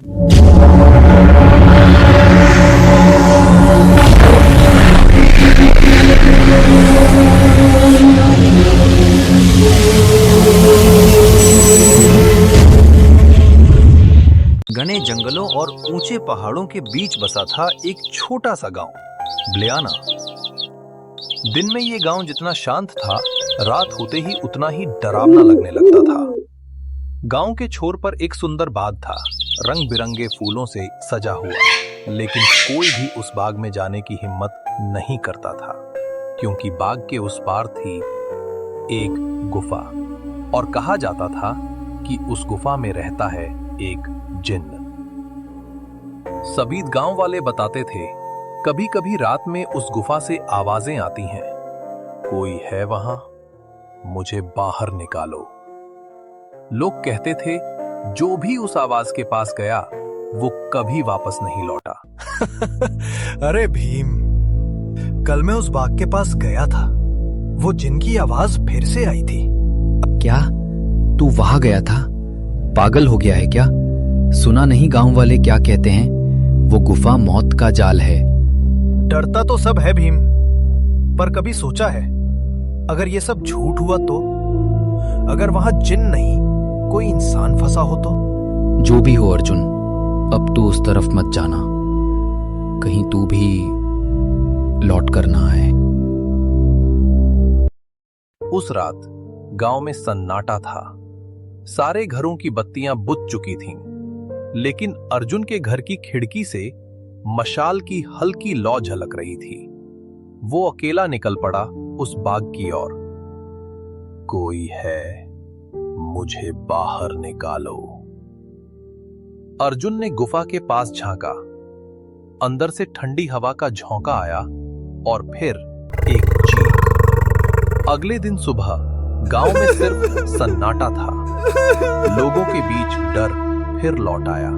घने जंगलों और ऊंचे पहाड़ों के बीच बसा था एक छोटा सा गांव, ब्लियाना। दिन में ये गांव जितना शांत था, रात होते ही उतना ही डरावना लगने लगता था। गांव के छोर पर एक सुंदर बाग था, रंग बिरंगे फूलों से सजा हुआ, लेकिन कोई भी उस बाग में जाने की हिम्मत नहीं करता था, क्योंकि बाग के उस पार थी एक गुफा, और कहा जाता था कि उस गुफा में रहता है एक जिन्न। सभी गांव वाले बताते थे, कभी कभी रात में उस गुफा से आवाजें आती हैं, कोई है वहां, मुझे बाहर निकालो। लोग कहते थे, जो भी उस आवाज के पास गया वो कभी वापस नहीं लौटा। अरे भीम, कल मैं उस बाग के पास गया था, वो जिन की आवाज फिर से आई थी। क्या तू वहां गया था? पागल हो गया है क्या? सुना नहीं गांव वाले क्या कहते हैं, वो गुफा मौत का जाल है। डरता तो सब है भीम, पर कभी सोचा है अगर ये सब झूठ हुआ तो? अगर वहां जिन नहीं कोई इंसान फंसा हो तो? जो भी हो अर्जुन, अब तू उस तरफ मत जाना, कहीं तू भी लौट कर ना आए। उस रात गांव में सन्नाटा था। सारे घरों की बत्तियां बुझ चुकी थीं, लेकिन अर्जुन के घर की खिड़की से मशाल की हल्की लौ झलक रही थी। वो अकेला निकल पड़ा उस बाग की ओर। कोई है, मुझे बाहर निकालो। अर्जुन ने गुफा के पास झांका। अंदर से ठंडी हवा का झोंका आया और फिर एक चीख। अगले दिन सुबह गांव में सिर्फ सन्नाटा था। लोगों के बीच डर फिर लौट आया।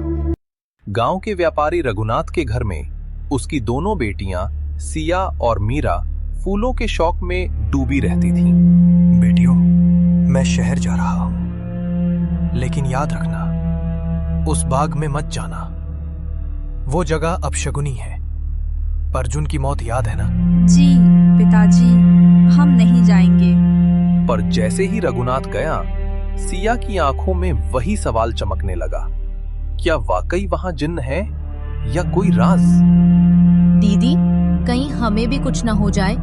गांव के व्यापारी रघुनाथ के घर में उसकी दोनों बेटियां सिया और मीरा फूलों के शौक में डूबी रहती थीं। बेटियों, मैं शहर जा रहा हूं, लेकिन याद रखना, उस बाग में मत जाना। वो जगह अपशगुनी है। अर्जुन की मौत याद है ना? जी पिताजी, हम नहीं जाएंगे। पर जैसे ही रघुनाथ गया, सिया की आंखों में वही सवाल चमकने लगा, क्या वाकई वहां जिन्न है या कोई राज? दीदी, कहीं हमें भी कुछ न हो जाए।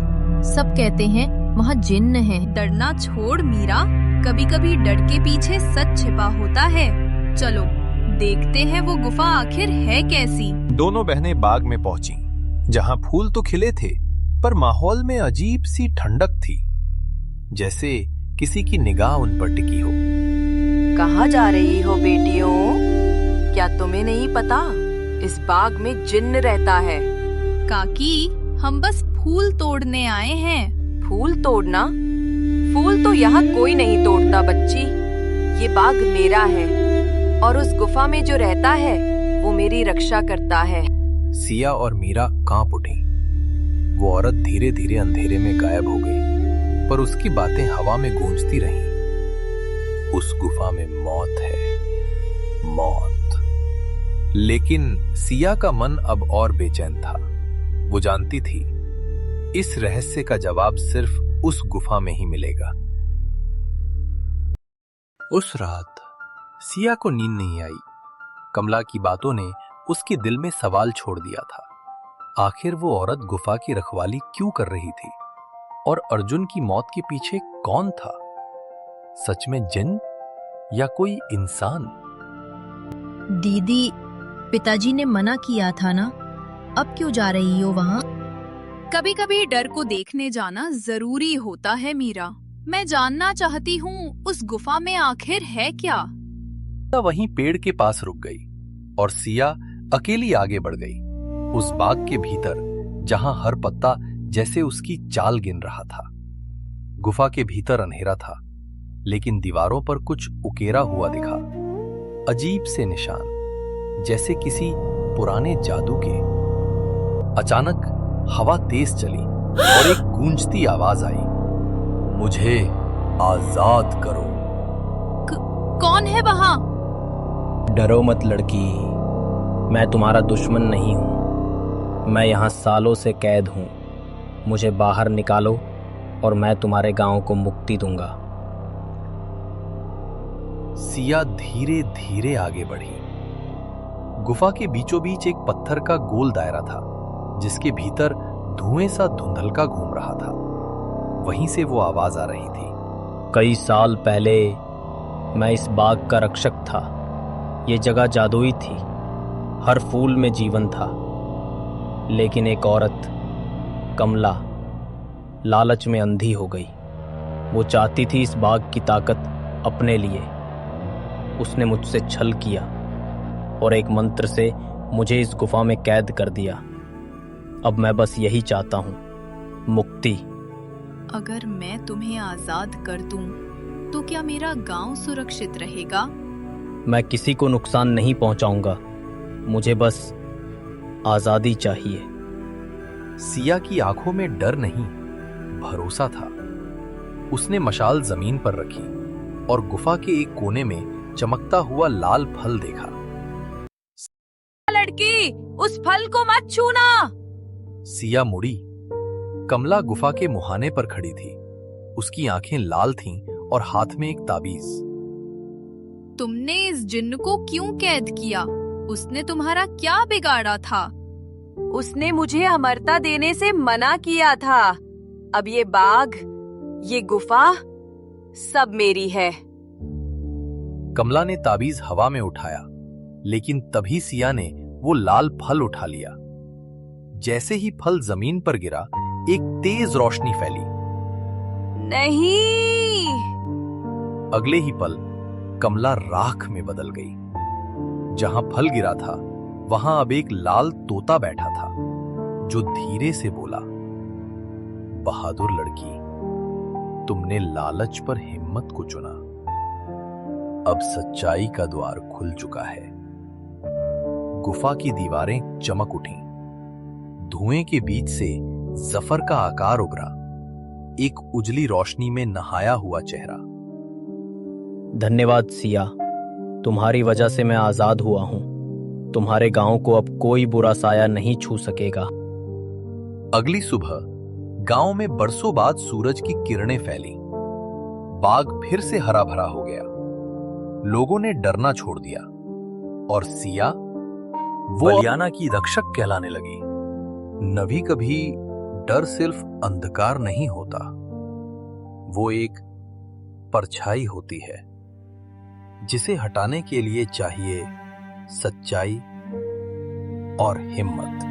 सब कहते हैं वहाँ जिन्न है। डरना छोड़ मीरा, कभी कभी डर के पीछे सच छिपा होता है। चलो देखते हैं वो गुफा आखिर है कैसी। दोनों बहनें बाग में पहुंची, जहां फूल तो खिले थे, पर माहौल में अजीब सी ठंडक थी, जैसे किसी की निगाह उन पर टिकी हो। कहाँ जा रही हो बेटियों? क्या तुम्हें नहीं पता, इस बाग में जिन्न रहता है। काकी, हम बस फूल तोड़ने आए हैं। फूल तोड़ना? फूल तो यहाँ कोई नहीं तोड़ता बच्ची। ये बाग मेरा है, और उस गुफा में जो रहता है वो मेरी रक्षा करता है। सिया और मीरा कांप उठी। वो औरत धीरे धीरे अंधेरे में गायब हो गई, पर उसकी बातें हवा में गूंजती रहीं। उस गुफा में मौत है, मौत। लेकिन सिया का मन अब और बेचैन था। वो जानती थी, इस रहस्य का जवाब सिर्फ उस गुफा में ही मिलेगा। उस रात सिया को नींद नहीं आई। कमला की बातों ने उसके दिल में सवाल छोड़ दिया था। आखिर वो औरत गुफा की रखवाली क्यों कर रही थी, और अर्जुन की मौत के पीछे कौन था? सच में जिन या कोई इंसान? दीदी, पिताजी ने मना किया था ना, अब क्यों जा रही हो वहाँ? कभी कभी डर को देखने जाना जरूरी होता है मीरा। मैं जानना चाहती हूँ उस गुफा में आखिर है क्या। वहीं पेड़ के पास रुक गई और सिया अकेली आगे बढ़ गई। उस बाग के भीतर, जहां हर पत्ता जैसे उसकी चाल गिन रहा था। गुफा के भीतर अंधेरा था, लेकिन दीवारों पर कुछ उकेरा हुआ दिखा, अजीब से निशान, जैसे किसी पुराने जादू के। अचानक हवा तेज चली और एक गूंजती आवाज आई, मुझे आजाद करो। कौन है वहां? डरो मत लड़की, मैं तुम्हारा दुश्मन नहीं हूँ। मैं यहाँ सालों से कैद हूँ। मुझे बाहर निकालो और मैं तुम्हारे गांव को मुक्ति दूंगा। सिया धीरे धीरे आगे बढ़ी। गुफा के बीचों बीच एक पत्थर का गोल दायरा था, जिसके भीतर धुएं सा धुंधलका घूम रहा था। वहीं से वो आवाज आ रही थी। कई साल पहले मैं इस बाग का रक्षक था। ये जगह जादुई थी, हर फूल में जीवन था। लेकिन एक औरत, कमला, लालच में अंधी हो गई। वो चाहती थी इस बाग की ताकत अपने लिए। उसने मुझसे छल किया और एक मंत्र से मुझे इस गुफा में कैद कर दिया। अब मैं बस यही चाहता हूँ, मुक्ति। अगर मैं तुम्हें आजाद कर दूं, तो क्या मेरा गांव सुरक्षित रहेगा? मैं किसी को नुकसान नहीं पहुंचाऊंगा। मुझे बस आजादी चाहिए। सिया की आंखों में डर नहीं, भरोसा था। उसने मशाल जमीन पर रखी और गुफा के एक कोने में चमकता हुआ लाल फल देखा। लड़की, उस फल को मत छूना। सिया मुड़ी। कमला गुफा के मुहाने पर खड़ी थी। उसकी आंखें लाल थीं और हाथ में एक ताबीज। तुमने इस जिन्न को क्यों कैद किया? उसने तुम्हारा क्या बिगाड़ा था? उसने मुझे अमरता देने से मना किया था। अब ये बाग, ये गुफा सब मेरी है। कमला ने ताबीज हवा में उठाया, लेकिन तभी सिया ने वो लाल फल उठा लिया। जैसे ही फल जमीन पर गिरा, एक तेज रोशनी फैली। नहीं। अगले ही पल कमला राख में बदल गई। जहां फल गिरा था, वहां अब एक लाल तोता बैठा था, जो धीरे से बोला, बहादुर लड़की, तुमने लालच पर हिम्मत को चुना। अब सच्चाई का द्वार खुल चुका है। गुफा की दीवारें चमक उठीं। धुएं के बीच से जफर का आकार उभरा, एक उजली रोशनी में नहाया हुआ चेहरा। धन्यवाद सिया, तुम्हारी वजह से मैं आजाद हुआ हूं। तुम्हारे गांव को अब कोई बुरा साया नहीं छू सकेगा। अगली सुबह गांव में बरसों बाद सूरज की किरणें फैली। बाग फिर से हरा भरा हो गया। लोगों ने डरना छोड़ दिया और सिया वो बलियाना की रक्षक कहलाने लगी। नभी कभी डर सिर्फ अंधकार नहीं होता, वो एक परछाई होती है, जिसे हटाने के लिए चाहिए सच्चाई और हिम्मत।